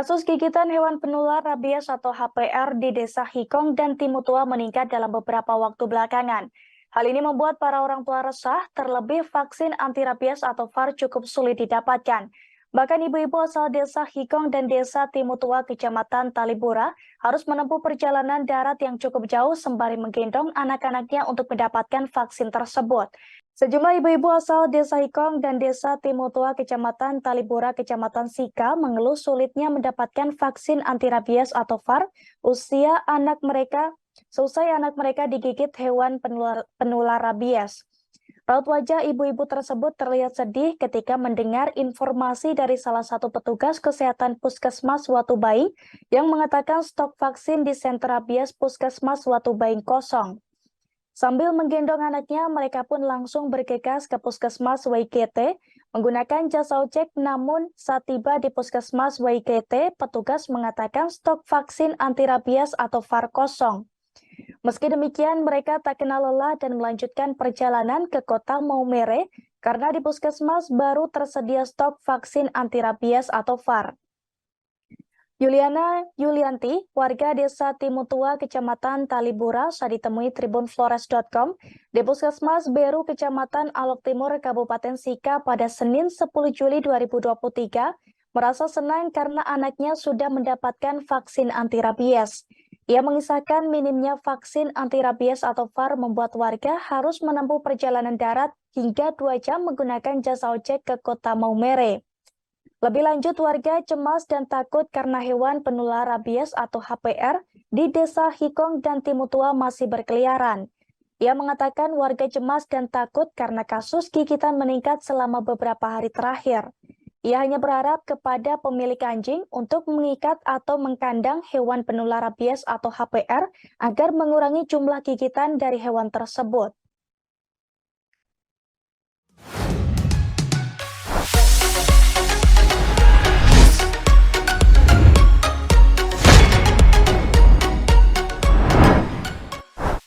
Kasus gigitan hewan penular rabies atau HPR di Desa Hikong dan Timutua meningkat dalam beberapa waktu belakangan. Hal ini membuat para orang tua resah, terlebih vaksin anti rabies atau VAR cukup sulit didapatkan. Bahkan ibu-ibu asal Desa Hikong dan Desa Timutua Kecamatan Talibura harus menempuh perjalanan darat yang cukup jauh sembari menggendong anak-anaknya untuk mendapatkan vaksin tersebut. Sejumlah ibu-ibu asal Desa Hikong dan Desa Timutua Kecamatan Talibura Kecamatan Sika mengeluh sulitnya mendapatkan vaksin anti rabies atau VAR seusai anak mereka digigit hewan penular rabies. Raut wajah ibu-ibu tersebut terlihat sedih ketika mendengar informasi dari salah satu petugas kesehatan Puskesmas Watubaing yang mengatakan stok vaksin di sentra rabies Puskesmas Watubaing kosong. Sambil menggendong anaknya, mereka pun langsung bergegas ke Puskesmas WKT menggunakan jasa ojek, namun saat tiba di Puskesmas WKT, petugas mengatakan stok vaksin anti rabies atau VAR kosong. Meski demikian, mereka tak kenal lelah dan melanjutkan perjalanan ke kota Maumere karena di Puskesmas baru tersedia stok vaksin anti rabies atau VAR. Yuliana Yulianti, warga Desa Timutua, Kecamatan Talibura, saat ditemui tribunflores.com di Puskesmas Beru, Kecamatan Alok Timur, Kabupaten Sika pada Senin 10 Juli 2023, merasa senang karena anaknya sudah mendapatkan vaksin anti rabies. Ia mengisahkan minimnya vaksin anti rabies atau VAR membuat warga harus menempuh perjalanan darat hingga 2 jam menggunakan jasa ojek ke kota Maumere. Lebih lanjut, warga cemas dan takut karena hewan penular rabies atau HPR di Desa Hikong dan Timutua masih berkeliaran. Ia mengatakan warga cemas dan takut karena kasus gigitan meningkat selama beberapa hari terakhir. Ia hanya berharap kepada pemilik anjing untuk mengikat atau mengkandang hewan penular rabies atau HPR agar mengurangi jumlah gigitan dari hewan tersebut.